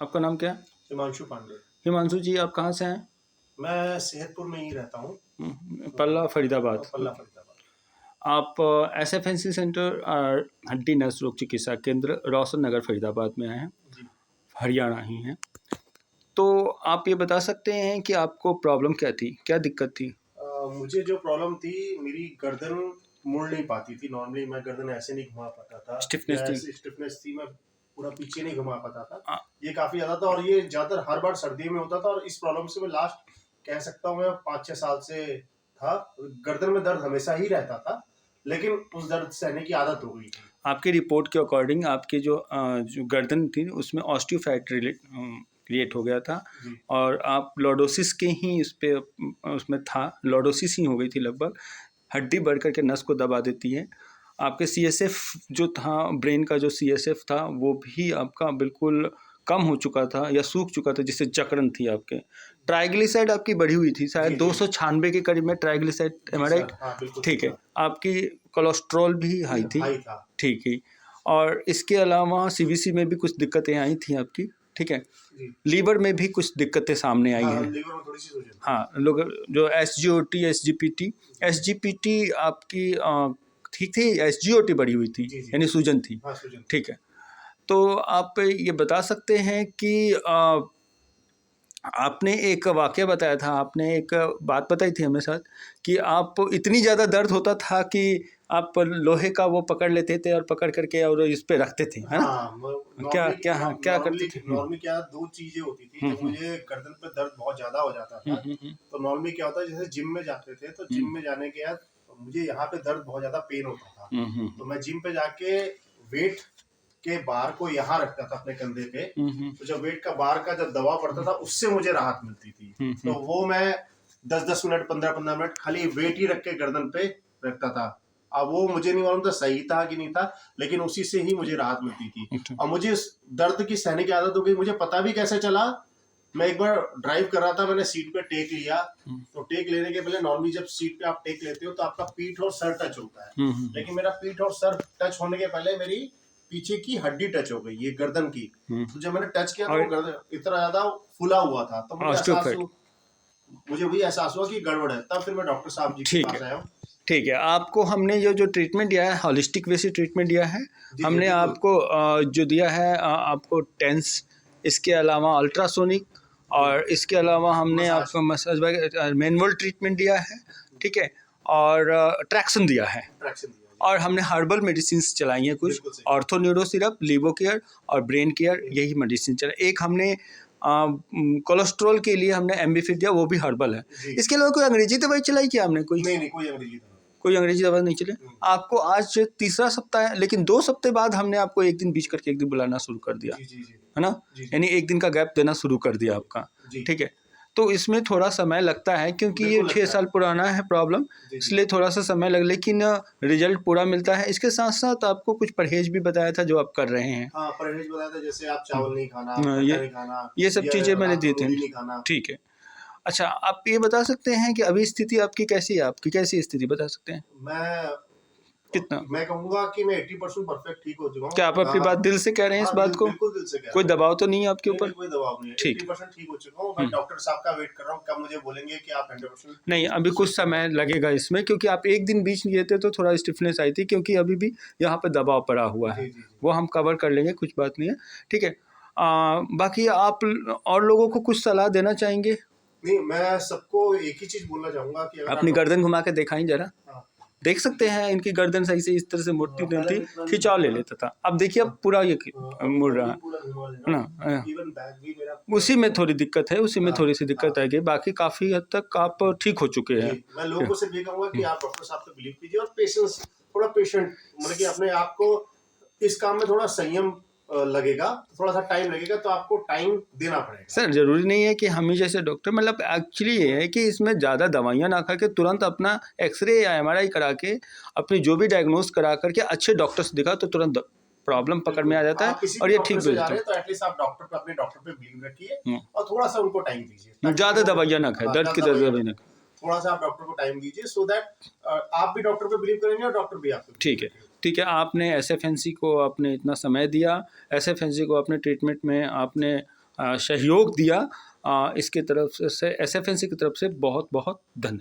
आपका नाम क्या है? हिमांशु पांडे। हिमांशु जी, आप कहाँ से हैं? मैं सेहतपुर में ही रहता हूँ। पल्ला फरीदाबाद। पल्ला फरीदाबाद। आप एसएफएनसी सेंटर हड्डी नस रोग चिकित्सा केंद्र रोशन नगर फरीदाबाद में आए हैं, जी। हरियाणा ही हैं। तो आप ये बता सकते हैं कि आपको प्रॉब्लम क्या थी, क्या दिक्कत थी? मुझे जो प्रॉब्लम थी, मेरी गर्दन मुड़ नहीं पाती थी। नॉर्मली मैं गर्दन ऐसे नहीं घुमा पाता था, स्टिफनेस थी? स्टिफनेस थी, मैं पूरा पीछे नहीं घुमा पाता था। आ, ये काफी ज्यादा था और ये ज्यादातर हर बार सर्दियों में होता था। और इस प्रॉब्लम से मैं लास्ट कह सकता हूँ मैं 5-6 साल से था। गर्दन में दर्द हमेशा ही रहता था, लेकिन उस दर्द सहने की आदत हो गई थी। आपकी रिपोर्ट के अकॉर्डिंग आपकी जो गर्दन थी उसमें ऑस्टियोफाइट क्रिएट हो गया था और आप लॉर्डोसिस के ही उसमें था, लॉर्डोसिस ही हो गई थी लगभग। हड्डी बढ़ करके नस को दबा देती है। आपके CSF जो था, ब्रेन का जो CSF था वो भी आपका बिल्कुल कम हो चुका था या सूख चुका था, जिससे जकड़न थी। आपके ट्राइग्लिसराइड आपकी बढ़ी हुई थी, शायद 296 के करीब में ट्राइग्लिसराइड, एम आई राइट? ठीक है। आपकी कोलेस्ट्रॉल भी हाई थी, ठीक है। और इसके अलावा CVC में भी कुछ दिक्कतें आई थी आपकी, ठीक है। लीवर में भी कुछ दिक्कतें सामने आई हैं। लीवर में थोड़ी सी सूजन। हाँ, लोग जो SGOT आपकी ठीक थी, SGOT बढ़ी हुई थी, यानी सूजन थी। ठीक है। तो आप ये बता सकते हैं कि आपने एक वाकया बताया था, आपने एक बात बताई थी हमें साथ कि आप इतनी ज़्यादा दर्द होता था कि आप लोहे का वो पकड़ लेते थे और पकड़ करके और इस पे रखते थे, है ना? क्या करते थे? नॉर्मली क्या 2 चीजें होती थी। जब मुझे गर्दन पे दर्द बहुत ज्यादा हो जाता था तो नॉर्मली क्या होता है, जैसे जिम में जाते थे तो जिम में जाने के बाद मुझे यहाँ पे दर्द बहुत ज्यादा पेन होता था। तो मैं जिम पे जाके वेट के बार को यहाँ रखता था अपने कंधे पे। तो जब वेट का बार का जब दबाव पड़ता था उससे मुझे राहत मिलती थी। तो वो मैं 10-10 मिनट 15-15 मिनट खाली वेट ही रख के गर्दन पे रखता था। अब वो मुझे नहीं मालूम था सही था कि नहीं था, लेकिन उसी से ही मुझे राहत मिलती थी। और मुझे दर्द की सहने की आदत हो गई। मुझे पता भी कैसे चला, मैं एक बार ड्राइव कर रहा था, मैंने सीट पे टेक लिया। तो टेक लेने के पहले नॉर्मली जब सीट पे आप टेक लेते हो तो आपका पीठ और सर टच होता है, लेकिन मेरा पीठ और सर टच होने के पहले मेरी पीछे की हड्डी टच हो गई, ये गर्दन की। तो जब मैंने टच किया तो वो गर्दन इतना ज्यादा फुला हुआ था, तो मुझे भी एहसास हुआ कि गड़बड़ है। तब फिर मैं डॉक्टर साहब जी के पास आया हूँ। ठीक है। आपको हमने जो ट्रीटमेंट दिया है, हॉलिस्टिक वे से ट्रीटमेंट दिया है। हमने आपको जो दिया है आपको टेंस, इसके अलावा अल्ट्रासोनिक, और इसके अलावा हमने आपको मसाज मैनुअल ट्रीटमेंट दिया है, ठीक है, और ट्रैक्शन दिया है, और हमने हर्बल मेडिसिन चलाई हैं कुछ, ऑर्थो न्यूरो सिरप, लिवो केयर और ब्रेन केयर, यही मेडिसिन चला। एक हमने कोलेस्ट्रॉल के लिए हमने एम्बीफिट दिया, वो भी हर्बल है। इसके अलावा कोई अंग्रेजी दवाई चलाई क्या आपने? नहीं, कोई अंग्रेजी दवाई नहीं चले। आपको आज 3रा सप्ताह है, लेकिन 2 हफ्ते बाद हमने आपको एक दिन बीच करके एक दिन बुलाना शुरू कर दिया, है ना? यानी एक दिन का गैप देना शुरू कर दिया आपका, ठीक है। तो इसमें थोड़ा समय लगता है क्योंकि ये 6 साल पुराना है प्रॉब्लम, इसलिए थोड़ा सा समय लेकिन रिजल्ट पूरा मिलता है। इसके साथ साथ आपको कुछ परहेज भी बताया था जो आप कर रहे हैं। हाँ, परहेज बताया था, जैसे आप चावल नहीं खाना, ये सब चीज़ें मैंने दी थी, ठीक है। अच्छा, आप ये बता सकते हैं कि अभी स्थिति आपकी कैसी है? आपकी कैसी स्थिति बता सकते हैं? कितना? मैं कहूँगा कि मैं 80% परफेक्ट ठीक हो चुका हूँ। क्या आप अपनी बात दिल से कह रहे हैं? इस बात को बिल्कुल दिल से कह रहा हूँ। कोई दबाव तो नहीं है आपके ऊपर? कोई दबाव नहीं है, 80% ठीक हो चुका हूँ। मैं डॉक्टर साहब का वेट कर रहा हूँ, कब मुझे बोलेंगे कि आप 100%। नहीं, अभी कुछ समय लगेगा इसमें, क्योंकि आप एक दिन बीच लिए थे तो थोड़ा स्टिफनेस आई थी, क्योंकि अभी भी यहाँ पे दबाव पड़ा हुआ है। वो हम कवर कर लेंगे, कुछ बात नहीं है, ठीक है। बाकी आप और लोगों को कुछ सलाह देना चाहेंगे? नहीं, मैं सबको एक ही चीज बोलना चाहूंगा कि अपनी गर्दन घुमा के दिखाएं जरा। देख सकते हैं इनकी गर्दन सही से इस तरह से मुड़ती नहीं थी, खिंचाव ले लेता था। अब देखिए, अब पूरा ये मुड़ रहा है ना। उसी में थोड़ी दिक्कत है, उसी में थोड़ी सी दिक्कत आएगी, बाकी काफी हद तक आप ठीक हो चुके हैं। मैं लोगों को सिर्फ ये कहूंगा कि आप डॉक्टर साहब पे बिलीव कीजिए और पेशेंस, थोड़ा पेशेंट, मतलब कि अपने आप को इस काम में थोड़ा संयम लगेगा, थोड़ा सा टाइम लगेगा, तो आपको टाइम देना पड़ेगा। सर, जरूरी नहीं है कि हम ही जैसे डॉक्टर, मतलब एक्चुअली ये है कि इसमें ज़्यादा दवाइयाँ ना खा के तुरंत अपना एक्सरे या MRI करा के अपनी जो भी डायग्नोस करा करके अच्छे डॉक्टर से दिखा तो तुरंत प्रॉब्लम पकड़ में आ जाता है और ये ठीक भी जाता है। तो एटलीस्ट आप अपने डॉक्टर पे बिलीव रखिए और थोड़ा सा उनको टाइम दीजिए। ज़्यादा दवाइयाँ ना खाए, दर्द की दवाई ना खाए, थोड़ा सा आप डॉक्टर को टाइम दीजिए, सो दैट आप भी डॉक्टर पे बिलीव करेंगे और डॉक्टर भी आपको। ठीक है, ठीक है। आपने SFNC को आपने इतना समय दिया, SFNC को अपने ट्रीटमेंट में आपने सहयोग दिया। इसके तरफ से SFNC की तरफ से बहुत बहुत धन्यवाद।